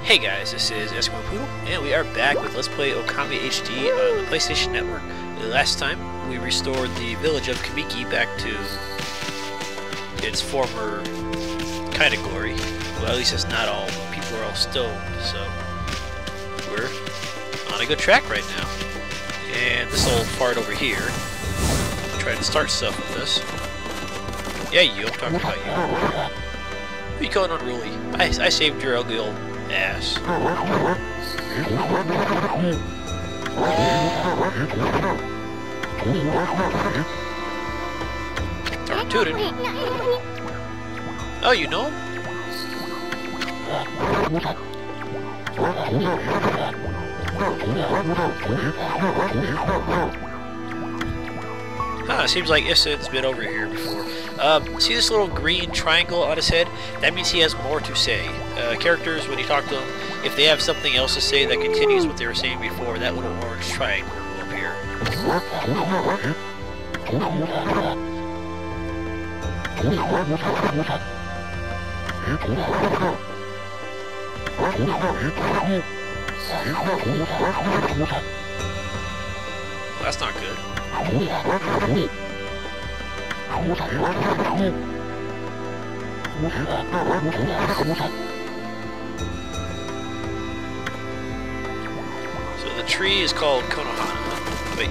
Hey guys, this is Eskimo Poodle, and we are back with Let's Play Okami HD on the PlayStation Network. Last time, we restored the village of Kamiki back to its former kind of glory. Well, at least it's not all. People are all stoned, so we're on a good track right now. And this old fart over here, trying to start stuff with us. Yeah, you, I'm talking about you. What are you calling unruly? I saved your ugly old ass. Darn tootin'. Oh, you know him? Huh, seems like Issa's been over here before. See this little green triangle on his head? That means he has more to say. Characters, when you talk to them, if they have something else to say that continues what they were saying before, that little orange triangle will appear. That's not good. So the tree is called Konohana. Wait,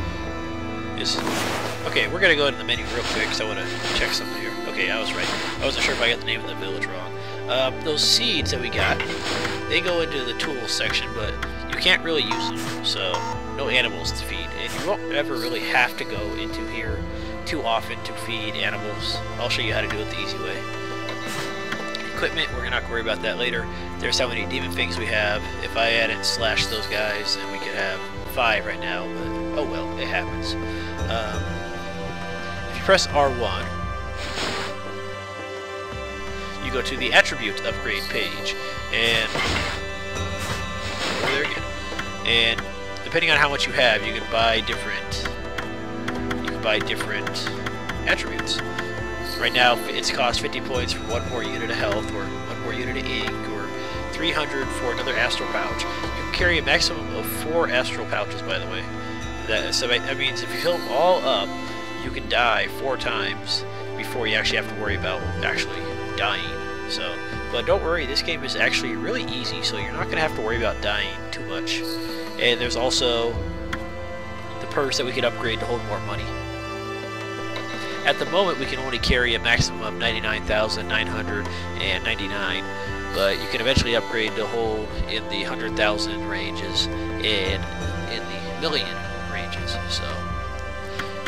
okay? We're gonna go into the menu real quick because I want to check something here. Okay, I was right. I wasn't sure if I got the name of the village wrong. Those seeds that we got, they go into the tools section, but you can't really use them, so no animals to feed, and you won't ever really have to go into here too often to feed animals. I'll show you how to do it the easy way. Equipment, we're not going to worry about that later. There's how many demon things we have. If I hadn't slashed those guys, then we could have 5 right now, but oh well, it happens. If you press R1, you go to the attribute upgrade page, and over there again. And depending on how much you have, you can buy different attributes. Right now, it's cost 50 points for 1 more unit of health, or 1 more unit of ink, or 300 for another astral pouch. You can carry a maximum of 4 astral pouches, by the way. So that means if you fill them all up, you can die 4 times before you actually have to worry about actually dying. So, but don't worry, this game is actually really easy, so you're not going to have to worry about dying too much. And there's also the purse that we can upgrade to hold more money. At the moment, we can only carry a maximum of 99,999, but you can eventually upgrade to hold in the 100,000 ranges and in the million ranges. So,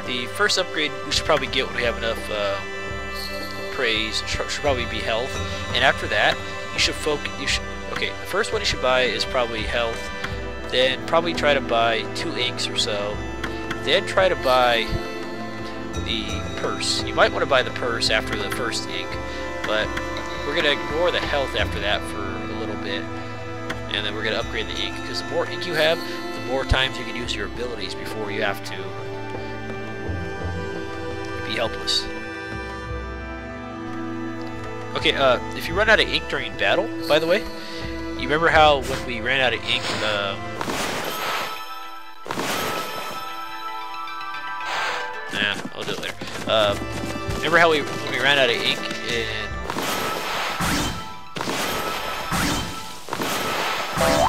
the first upgrade we should probably get when we have enough praise should probably be health, and after that, you should focus. Okay, the first one you should buy is probably health. Then probably try to buy 2 inks or so. Then try to buy the purse. You might want to buy the purse after the first ink, but we're going to ignore the health after that for a little bit, and then we're going to upgrade the ink, because the more ink you have, the more times you can use your abilities before you have to be helpless. Okay, if you run out of ink during battle, by the way, you remember how when we ran out of ink, I'll do it later. Remember how when we ran out of ink in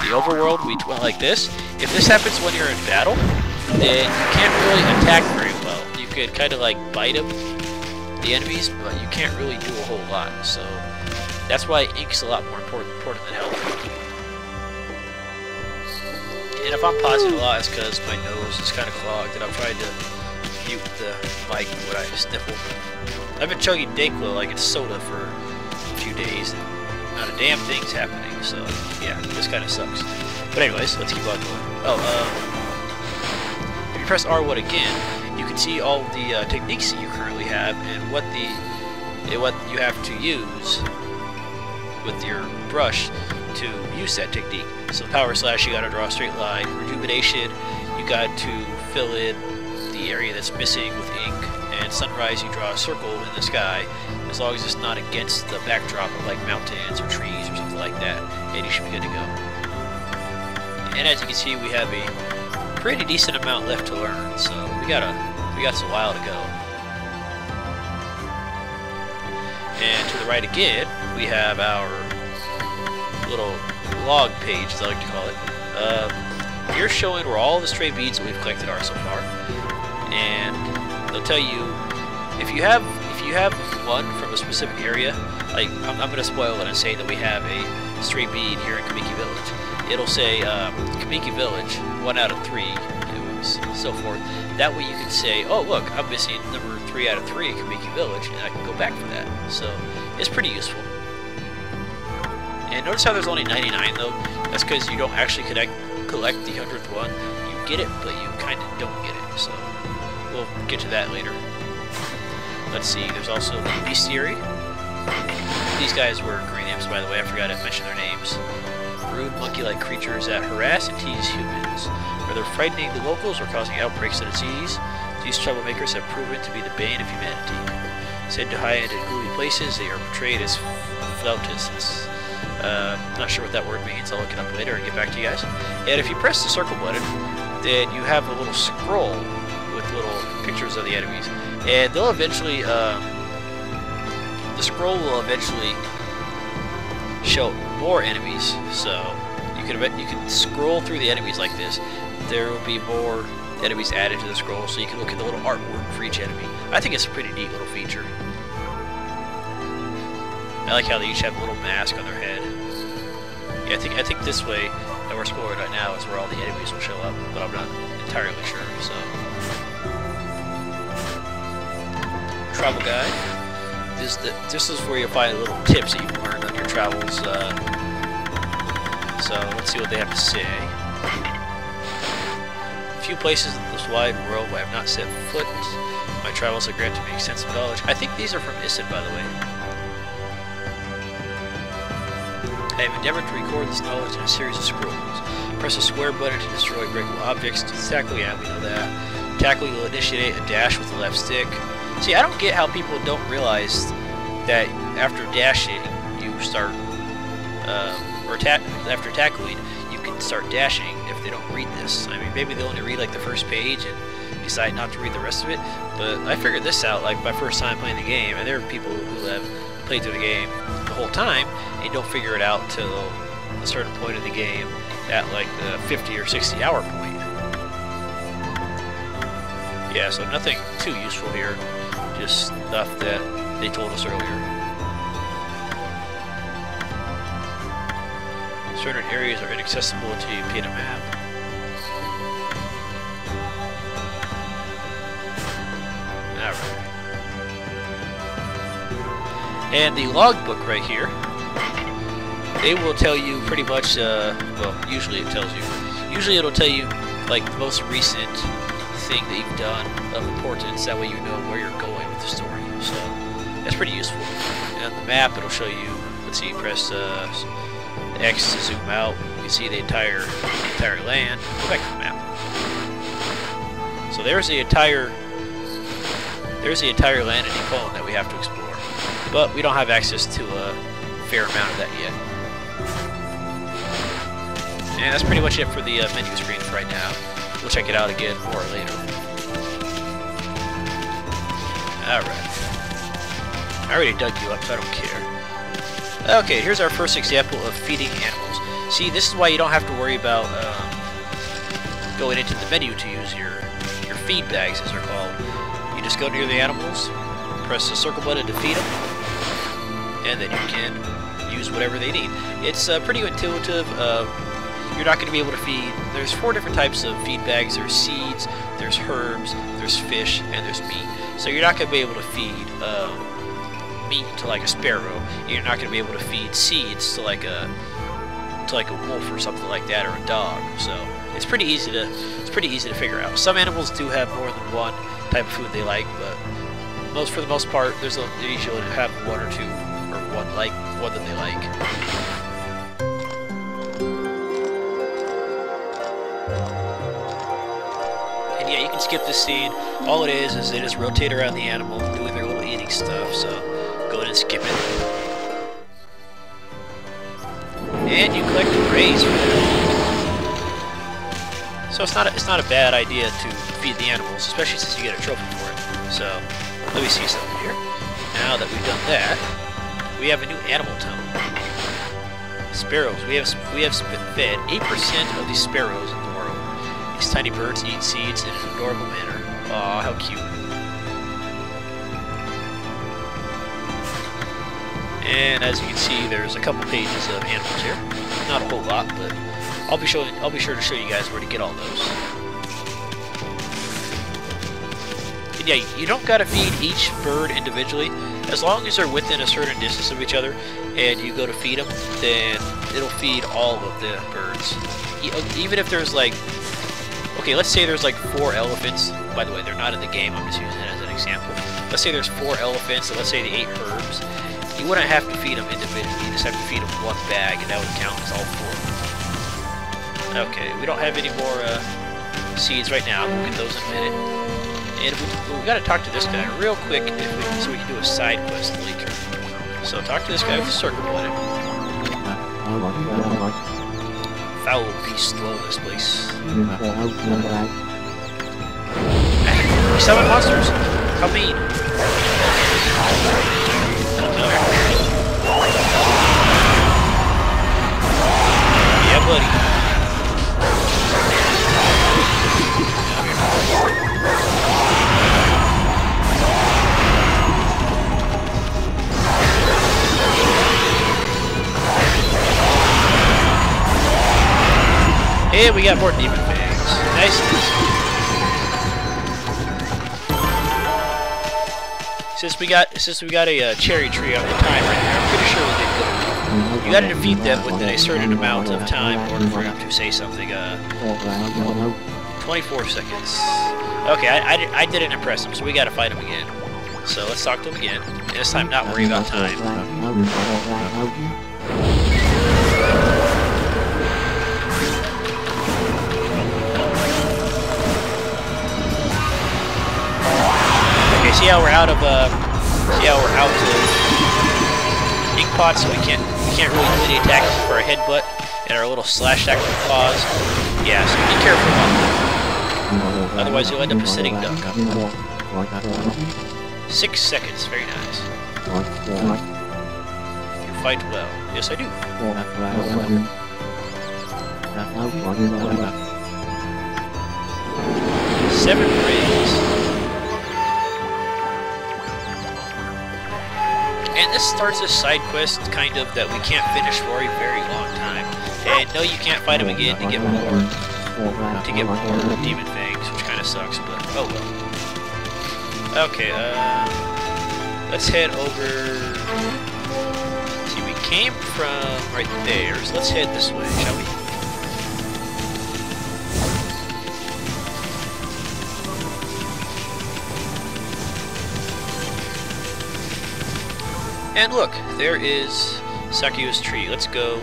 the overworld, we went like this? If this happens when you're in battle, then you can't really attack very well. You could kind of like bite them, the enemies, but you can't really do a whole lot. So that's why ink's a lot more important than health. And if I'm pausing a lot, it's because my nose is kind of clogged and I'm trying to mute the mic when I sniffle. I've been chugging Dayquil like it's soda for a few days and not a damn thing's happening, so yeah, this kind of sucks. But anyways, let's keep on going. If you press R1 again, you can see all the techniques that you currently have and what you have to use with your brush to use that technique. So Power Slash, you gotta draw a straight line. Rejuvenation, you got to fill in the area that's missing with ink. And Sunrise, you draw a circle in the sky, as long as it's not against the backdrop of like mountains or trees or something like that, and you should be good to go. And as you can see, we have a pretty decent amount left to learn, so we got us a while to go. And to the right again, we have our little log page, as I like to call it. Here's showing where all the stray beads that we've collected are so far, and they'll tell you if you have one from a specific area. Like I'm going to spoil it and say that we have a stray bead here in Kamiki Village. It'll say Kamiki Village 1 out of 3, so forth. That way you can say, oh look, I'm missing number 3 out of 3 in Kamiki Village, and I can go back for that. So it's pretty useful. And notice how there's only 99 though. That's because you don't actually collect the 100th one. You get it, but you kind of don't get it. So we'll get to that later. Let's see. There's also the bestiary. These guys were green imps, by the way. I forgot to mention their names. Rude monkey-like creatures that harass and tease humans. Whether frightening the locals or causing outbreaks at its ease, these troublemakers have proven to be the bane of humanity. Said to hide in gloomy places, they are portrayed as flautists. Not sure what that word means. I'll look it up later and get back to you guys. And if you press the circle button, then you have a little scroll with little pictures of the enemies. And they'll eventually, the scroll will eventually show more enemies. So you can scroll through the enemies like this. There will be more enemies added to the scroll, so you can look at the little artwork for each enemy. I think it's a pretty neat little feature. I like how they each have a little mask on their head. Yeah, I think this way that we're exploring right now is where all the enemies will show up, but I'm not entirely sure. So, travel guide. This is where you'll find little tips that you can learn on your travels. So let's see what they have to say. A few places in this wide world where I have not set foot. My travels have granted me extensive knowledge. I think these are from Isid, by the way. I have endeavored to record this knowledge in a series of scrolls. Press the square button to destroy breakable objects. Tackle, yeah, we know that. Tackle, you'll initiate a dash with the left stick. See, I don't get how people don't realize that after dashing, you start, after tackling, you can start dashing if they don't read this. I mean, maybe they only read like the first page and decide not to read the rest of it, but I figured this out like my first time playing the game, and there are people who have played through the game the whole time and don't figure it out till a certain point of the game at like the 50 or 60 hour point. Yeah, so nothing too useful here, just stuff that they told us earlier. Certain areas are inaccessible until you paint a map. Alright. And the logbook right here, they will tell you pretty much, well, usually it tells you. Usually it'll tell you, like, the most recent thing that you've done of importance. That way you know where you're going with the story. So, that's pretty useful. And on the map, it'll show you, let's see, press X to zoom out. You can see the entire land. Go back to the map. So there's the entire land in Okami that we have to explore. But we don't have access to a fair amount of that yet. And that's pretty much it for the menu screens right now. We'll check it out again more later. Alright. I already dug you up, so I don't care. Okay, here's our first example of feeding animals. See, this is why you don't have to worry about going into the menu to use your feed bags, as they're called. You just go near the animals, press the circle button to feed them, and then you can use whatever they need. It's pretty intuitive. You're not going to be able to feed. There's 4 different types of feed bags. There's seeds, there's herbs, there's fish, and there's meat. So you're not going to be able to feed meat to like a sparrow. You're not going to be able to feed seeds to like a wolf or something like that, or a dog. So it's pretty easy to figure out. Some animals do have more than one type of food they like, but for the most part, they usually have 1 or 2, or one that they like. And yeah, you can skip this scene. All it is they just rotate around the animal doing their little eating stuff, so go ahead and skip it. And you collect a raise for that. So it's not a bad idea to feed the animals, especially since you get a trophy for it. So let me see something here. Now that we've done that, we have a new animal tome. Sparrows. We have fed 8% of the sparrows in the world. These tiny birds eat seeds in an adorable manner. Aw, how cute. And as you can see, there's a couple pages of animals here. Not a whole lot, but I'll be sure to show you guys where to get all those. And yeah, you don't gotta feed each bird individually. As long as they're within a certain distance of each other, and you go to feed them, then it'll feed all of the birds. Even if there's like, okay, let's say there's like 4 elephants. By the way, they're not in the game. I'm just using it as an example. Let's say there's 4 elephants, and let's say the 8 herbs. You wouldn't have to feed them individually. You just have to feed them one bag, and that would count as all 4. Okay, we don't have any more seeds right now. We'll get those in a minute. And we gotta talk to this guy real quick so we can do a side quest later. So talk to this guy with the circle button. Foul beast dwell in this place. We summon monsters. How mean. Yeah, buddy. And we got more demon fangs. Nice. Since we got a cherry tree on the time right there, I'm pretty sure we did good. You gotta defeat them within a certain amount of time in order for them to say something. 24 seconds. Okay, I didn't impress them, so we gotta fight them again. So let's talk to them again. And this time, not worry about time. See how we're out of ink pots, so we can't really do any attacks for our headbutt and our little slash attack with claws. Yeah, so be careful about that. Otherwise you'll end up a sitting duck. 6 seconds, very nice. You fight well. Yes, I do. 7 rings. And this starts a side quest, kind of, that we can't finish for a very long time. And no, you can't fight him again to get more demon fangs, which kind of sucks, but oh well. Okay, let's head over. See, we came from right there, so let's head this way, shall we? And look, there is Sakuya's tree. Let's go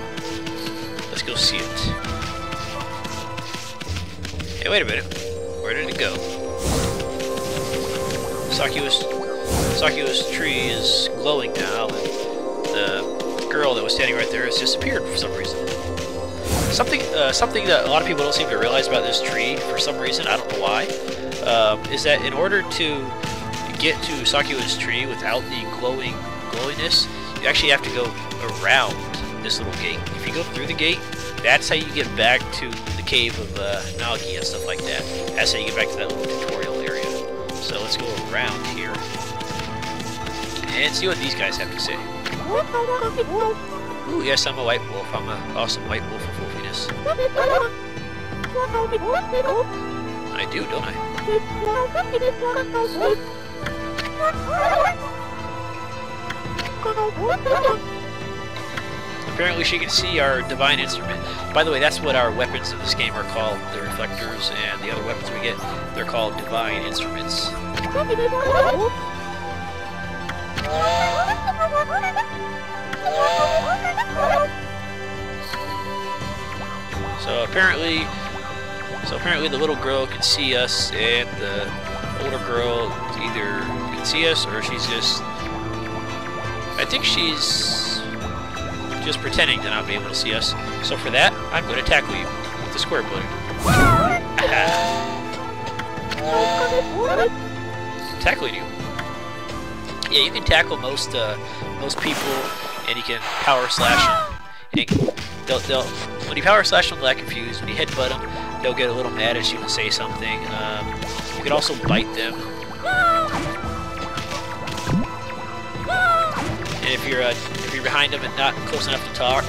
see it. Hey, wait a minute. Where did it go? Sakuya's tree is glowing now, and the girl that was standing right there has disappeared for some reason. Something that a lot of people don't seem to realize about this tree, for some reason, I don't know why, is that in order to get to Sakuya's tree without the glowiness, you actually have to go around this little gate. If you go through the gate, that's how you get back to the cave of Nagi and stuff like that. That's how you get back to that little tutorial area. So let's go around here and see what these guys have to say. Ooh, yes, I'm a white wolf. I'm an awesome white wolf of wolfiness. I do, don't I? Apparently she can see our divine instrument. By the way, that's what our weapons of this game are called. The reflectors and the other weapons we get, they're called divine instruments. So apparently the little girl can see us, and the older girl either can see us or she's just, I think she's just pretending to not be able to see us. So for that, I'm going to tackle you with the square button. Tackling you. Yeah, you can tackle most people, and you can power slash them. And when you power slash them, they'll act confused. When you headbutt them, they'll get a little mad as you can say something. You can also bite them. And if you're behind them and not close enough to talk,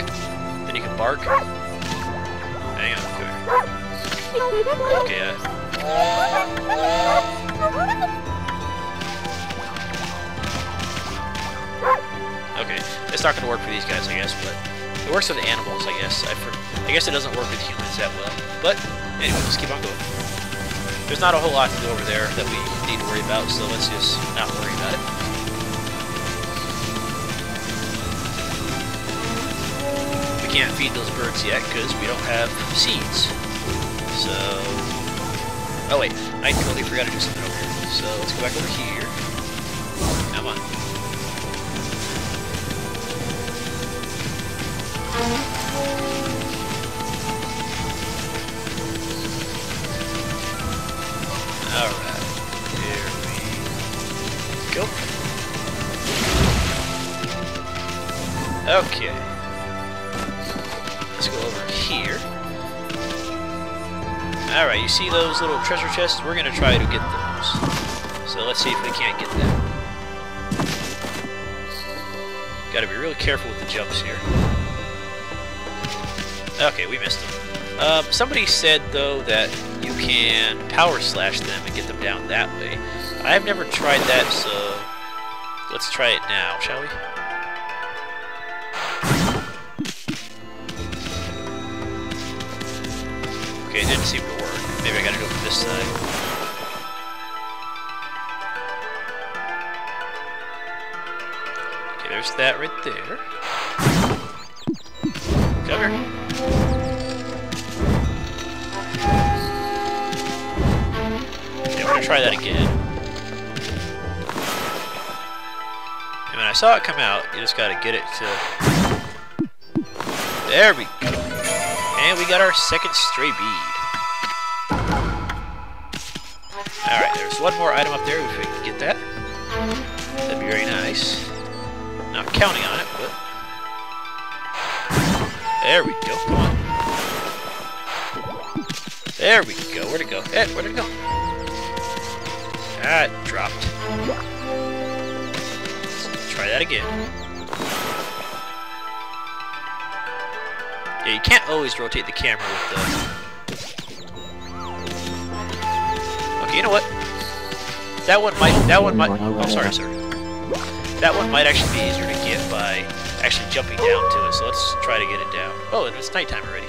then you can bark. Hang on, come here. Okay. Okay, it's not gonna work for these guys, I guess, but it works with animals, I guess. I guess it doesn't work with humans that well. But anyway, let's keep on going. There's not a whole lot to do over there that we need to worry about, so let's just not worry about it. We can't feed those birds yet because we don't have seeds. So, oh wait, I totally forgot to do something over here. So let's go back over here. Come on. Alright, here we go. Okay. Let's go over here. Alright, you see those little treasure chests? We're gonna try to get those. So let's see if we can't get them. Gotta be really careful with the jumps here. Okay, we missed them. Somebody said, though, that you can power slash them and get them down that way. I've never tried that, so let's try it now, shall we? Okay, it didn't seem to work. Maybe I gotta go from this side. Okay, there's that right there. Come here. Okay, we're gonna try that again. And when I saw it come out, you just gotta get it to... There we go. And we got our second stray bead. Alright, there's one more item up there if we can get that. That'd be very nice. Not counting on it, but... There we go, come on. There we go, where'd it go? Where'd it go? Ah, it dropped. Let's try that again. Yeah, you can't always rotate the camera with the... Okay, you know what? That one might... Oh, sorry, sir. That one might actually be easier to get by actually jumping down to it, so let's try to get it down. Oh, and it's nighttime already.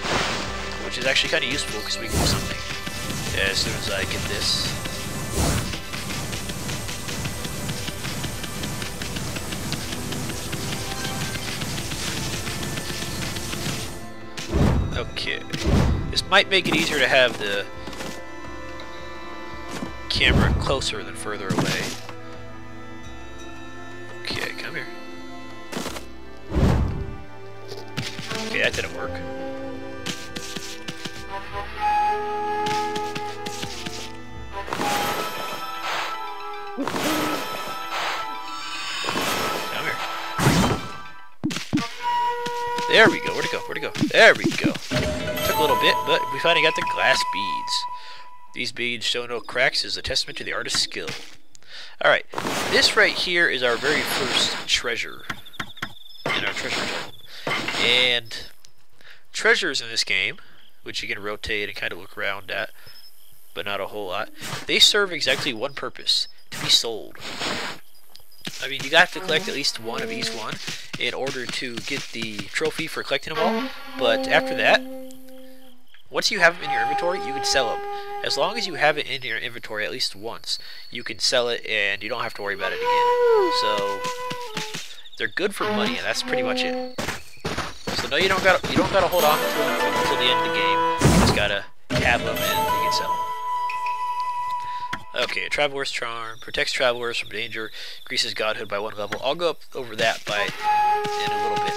Which is actually kind of useful, because we can do something as soon as I get this. Okay. This might make it easier to have the camera closer than further away. Okay, come here. Okay, that didn't work. Come here. There we go. Where'd it go? Where'd it go? There we go. Took a little bit, but we finally got the glass beads. These beads show no cracks is a testament to the artist's skill. Alright, this right here is our very first treasure in our treasure tome. And treasures in this game, which you can rotate and kind of look around at, but not a whole lot, they serve exactly one purpose: to be sold. I mean, you got to collect at least one of each one in order to get the trophy for collecting them all, but after that, once you have them in your inventory, you can sell them. As long as you have it in your inventory at least once, you can sell it and you don't have to worry about it again. So they're good for money, and that's pretty much it. So no, you don't gotta hold on to them until the end of the game. You just gotta have them and you can sell them. Okay, Traveler's Charm protects travelers from danger, increases godhood by 1 level. I'll go up over that in a little bit.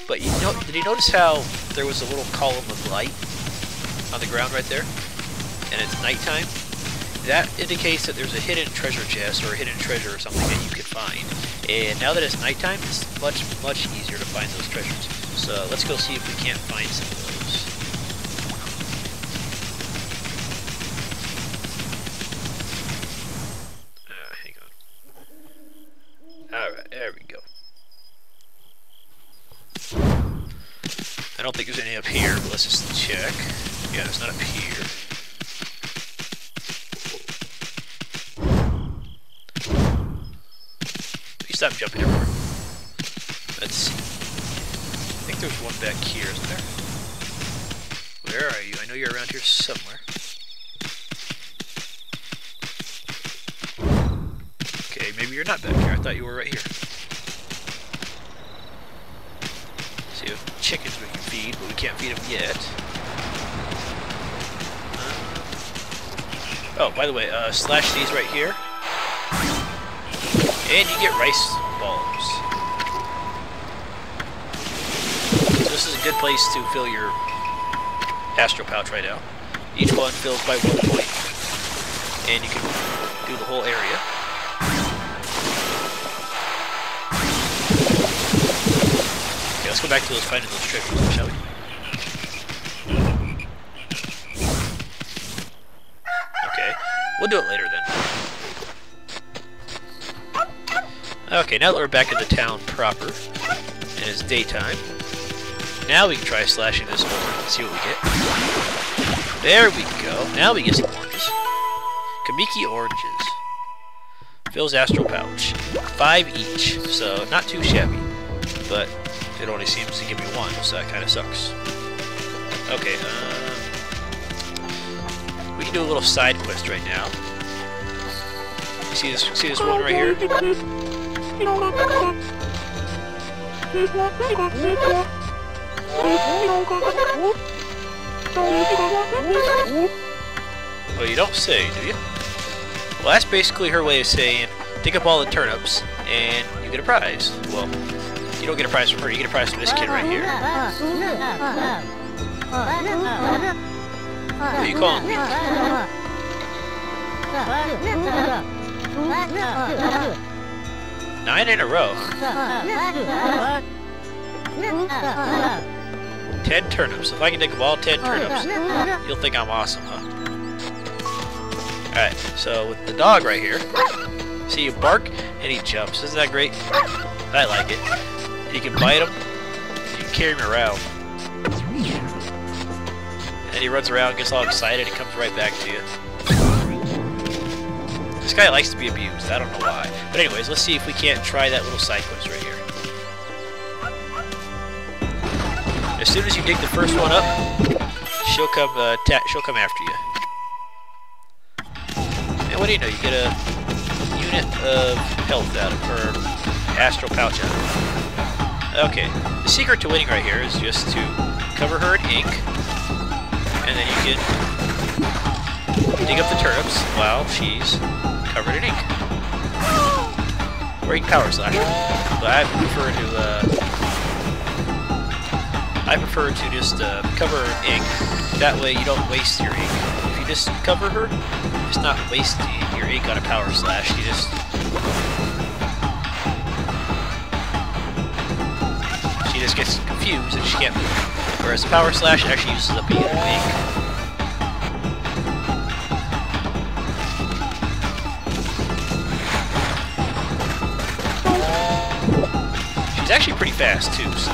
But did you notice how there was a little column of light on the ground right there? and it's nighttime, that indicates that there's a hidden treasure chest or a hidden treasure or something that you can find. And now that it's nighttime, it's much, much easier to find those treasures. So let's go see if we can't find some of those. Hang on. Alright, there we go. I don't think there's any up here, but let's just check. Yeah, there's none up here. Please stop jumping everywhere. Let's see. I think there's one back here, isn't there? Where are you? I know you're around here somewhere. Okay, maybe you're not back here. I thought you were right here. See if chickens we can feed, but we can't feed them yet. Oh, by the way, slash these right here. And you get rice balls. So this is a good place to fill your astral pouch right now. Each one fills by 1 point. And you can do the whole area. Okay, let's go back to finding those treasures, shall we? We'll do it later then. Okay, now that we're back in the town proper, and it's daytime, now we can try slashing this over and see what we get. There we go. Now we get some oranges. Kamiki oranges. Fills astral pouch. 5 each, so not too shabby. But it only seems to give me 1, so that kind of sucks. Okay, we can do a little side quest right now. See this one right here? Well, you don't say, do you? Well, that's basically her way of saying, dig up all the turnips, and you get a prize. Well, you don't get a prize from her, you get a prize from this kid right here. What are you calling me? 9 in a row. 10 turnips. If I can dig up all 10 turnips, you'll think I'm awesome, huh? Alright, so with the dog right here, see you bark and he jumps. Isn't that great? I like it. You can bite him, you can carry him around. And he runs around, gets all excited, and comes right back to you. This guy likes to be abused. I don't know why. But anyways, let's see if we can't try that little side quest right here. As soon as you dig the first one up, she'll come after you. And what do you know? You get a unit of health out of her astral pouch out of it. Okay, the secret to winning right here is just to cover her in ink. And then you can dig up the turnips while she's covered in ink. Or you can power slash her. But I prefer to just cover her in ink. That way you don't waste your ink. If you just cover her, it's not wasting your ink on a power slash. You just she just gets confused and she can't move. Whereas the power slash actually uses up a unit of ink. She's actually pretty fast too, so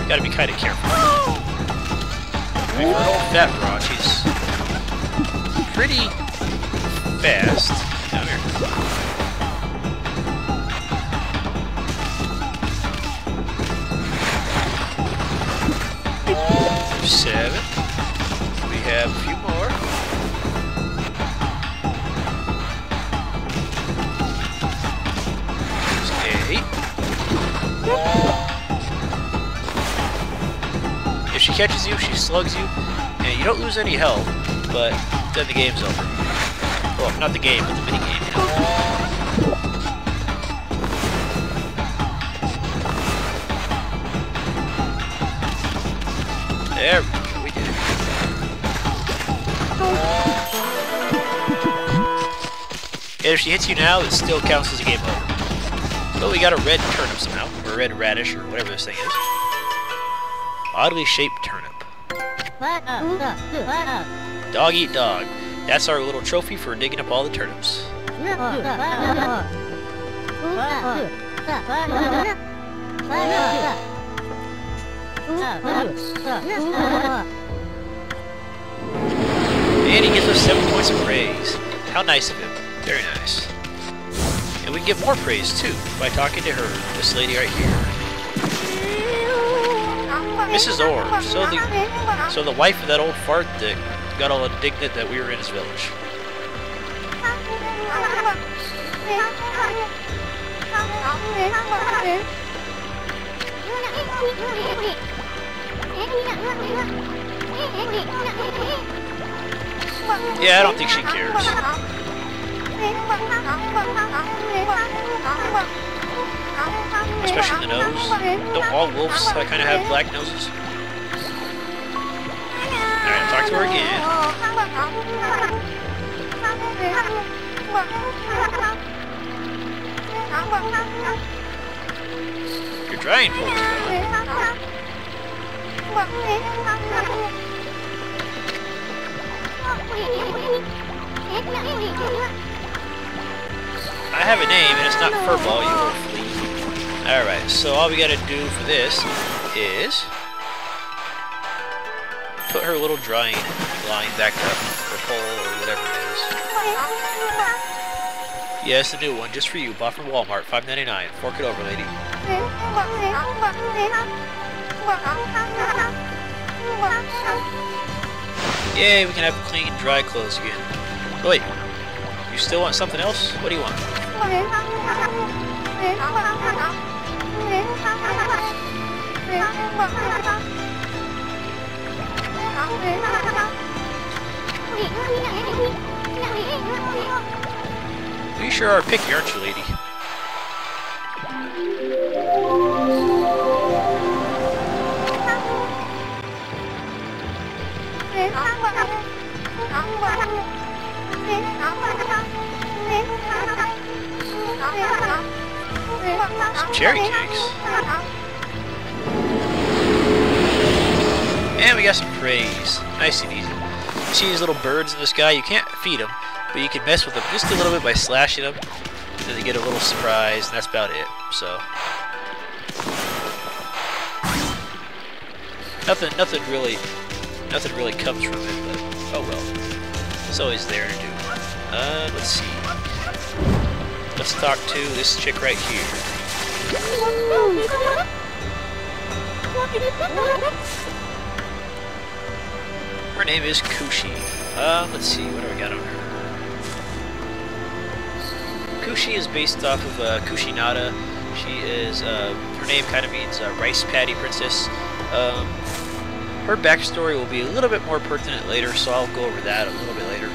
you gotta be kind of careful. I mean, for an old fat broad, she's pretty fast. Come here. 7. We have a few more. 8. If she catches you, she slugs you, and you don't lose any health, but then the game's over. Well, not the game, but the minigame, you know? There we go, we did it. if she hits you now, it still counts as a game over. But we got a red turnip somehow, or red radish, or whatever this thing is. Oddly shaped turnip. Dog eat dog. That's our little trophy for digging up all the turnips. And he gives us 7 points of praise. How nice of him. Very nice. And we can get more praise too by talking to her, this lady right here. Mrs. Orr. So the wife of that old fart that got all indignant that we were in his village. Yeah, I don't think she cares. Especially the nose. Don't all wolves kind of have black noses? Alright, talk to her again. You're drying for me. I have a name and it's not Furball, you little flea. Alright, so all we gotta do for this is put her little drying line back up, or pole, or whatever it is. Yeah, it's a new one, just for you, bought from Walmart, $5.99. Fork it over, lady. Yay, we can have clean, dry clothes again. Oh, wait, you still want something else? What do you want? You sure are picky, aren't you, lady? Some cherry cakes. And we got some praise. Nice and easy. You see these little birds in the sky? You can't feed them, but you can mess with them just a little bit by slashing them. And then they get a little surprise, and that's about it. So nothing really comes from it, but oh well. It's always there to do. Let's see. Let's talk to this chick right here. Her name is Kushi. Let's see, what do we got on her? Kushi is based off of Kushinada. She is, her name kind of means rice paddy princess. Her backstory will be a little bit more pertinent later, so I'll go over that a little bit later.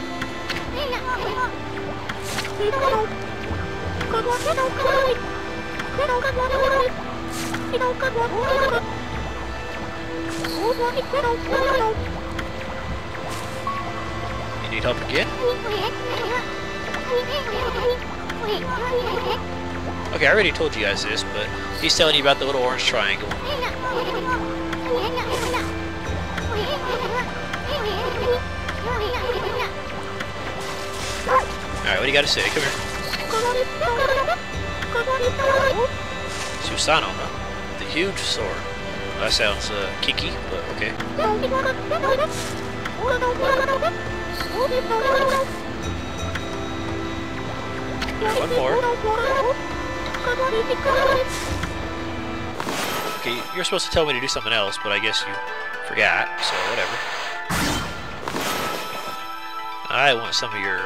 You need help again? Okay, I already told you guys this, but he's telling you about the little orange triangle. Alright, what do you gotta say? Come here. Susano, huh? The huge sword. That sounds kinky, but okay. One more. Okay, you're supposed to tell me to do something else, but I guess you forgot, so whatever. I want some of your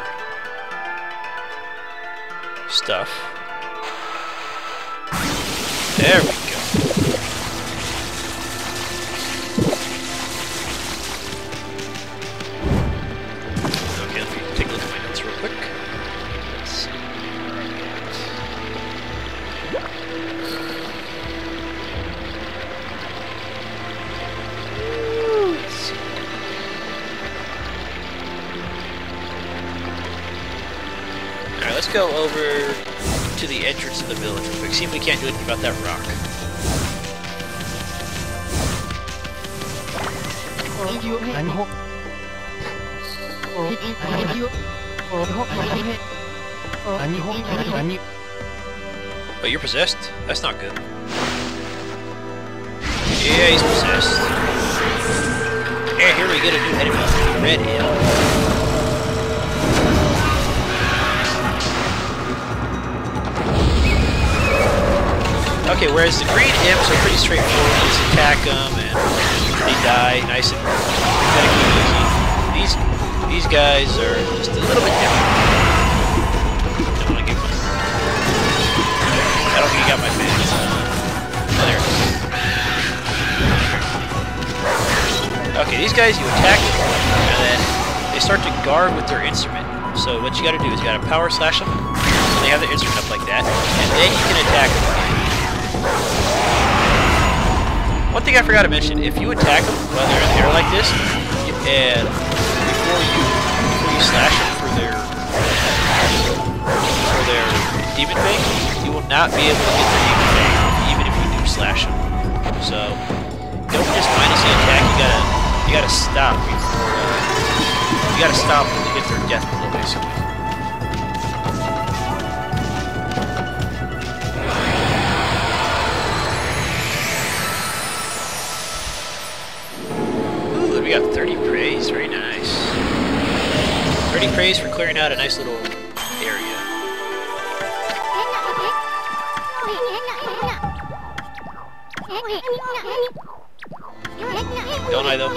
stuff. There we go. Okay, let me take a look at my notes real quick. Let's see. Let's see. Alright, let's let's go over to the entrance of the village real quick. See if we can't do anything about that rock. Oh, you're possessed? That's not good. Yeah, he's possessed. And here we get a new enemy, Red Imp. Okay, whereas the Green Imps are pretty straightforward. You just attack them and they die nice and easy. These guys are just a little bit different. Don't want to give one. I don't think you got my fans. Oh, there. Okay, these guys, you attack them, and then they start to guard with their instrument. So what you gotta do is you gotta power slash them, so they have their instrument up like that, and then you can attack them again. One thing I forgot to mention, if you attack them while they're in the air like this, and before you slash them for their demon thing, you will not be able to get their demon thing, even if you do slash them. So don't just mindlessly attack. You gotta stop before. You gotta stop when they hit their death blow, basically. Ooh, we got 30 praise. Very nice. 30 praise for clearing out a nice little area. Don't I, though?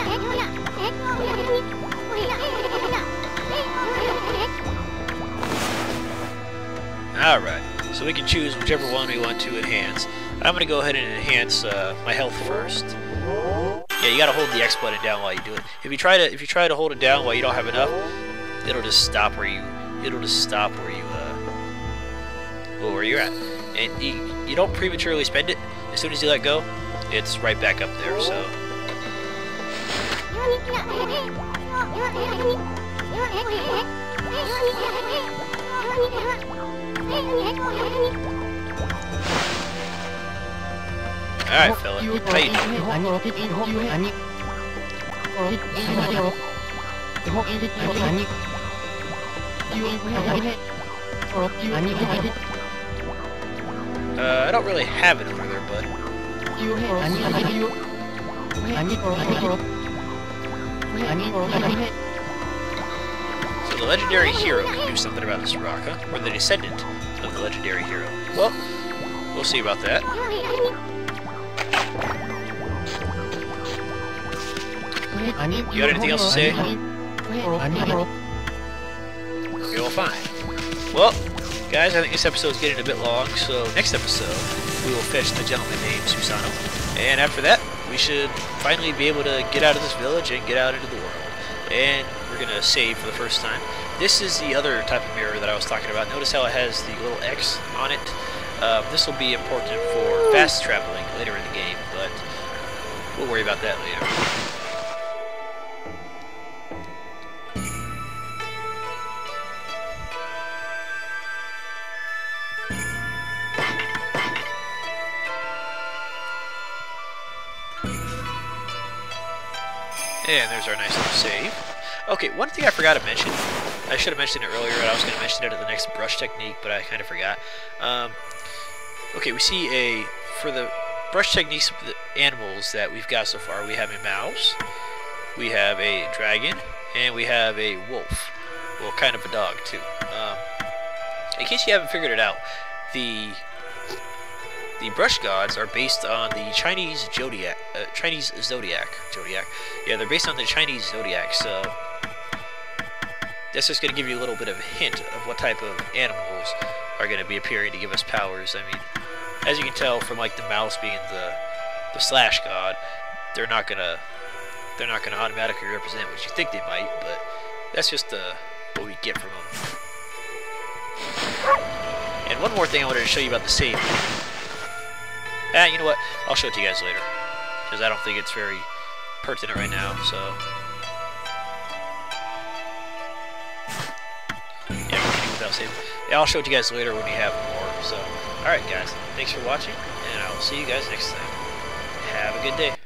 Alright, so we can choose whichever one we want to enhance. I'm going to go ahead and enhance my health first. Yeah, you got to hold the X button down while you do it. If you try to hold it down while you don't have enough, it'll just stop where you where you're at. And you don't prematurely spend it. As soon as you let go, it's right back up there. So. Alright, fella. How you doing? I don't really have it over there, bud. So the legendary hero can do something about this rock, huh? Or the descendant of the legendary hero. Well, we'll see about that. You got anything else to say? Okay, well, fine. Well, guys, I think this episode is getting a bit long, so next episode we will fetch the gentleman named Susano. And after that, we should finally be able to get out of this village and get out into the world. And we're going to save for the first time. This is the other type of mirror that I was talking about. Notice how it has the little X on it. This will be important for fast traveling later in the game, but we'll worry about that later. And there's our nice little save. Okay, one thing I forgot to mention. I should have mentioned it earlier, and I was going to mention it at the next brush technique, but I kind of forgot. Okay, we see for the brush techniques of the animals that we've got so far, we have a mouse, we have a dragon, and we have a wolf. Well, kind of a dog, too. In case you haven't figured it out, the brush gods are based on the Chinese zodiac. Yeah, they're based on the Chinese zodiac. So that's just going to give you a little bit of a hint of what type of animals are going to be appearing to give us powers. I mean, as you can tell from like the mouse being the slash god, they're not gonna automatically represent what you think they might. But that's just what we get from them. And one more thing I wanted to show you about the save. You know what? I'll show it to you guys later, because I don't think it's very pertinent right now, so. Yeah, I'm kidding with that I'll show it to you guys later when we have more. So, alright guys, thanks for watching, and I will see you guys next time. Have a good day.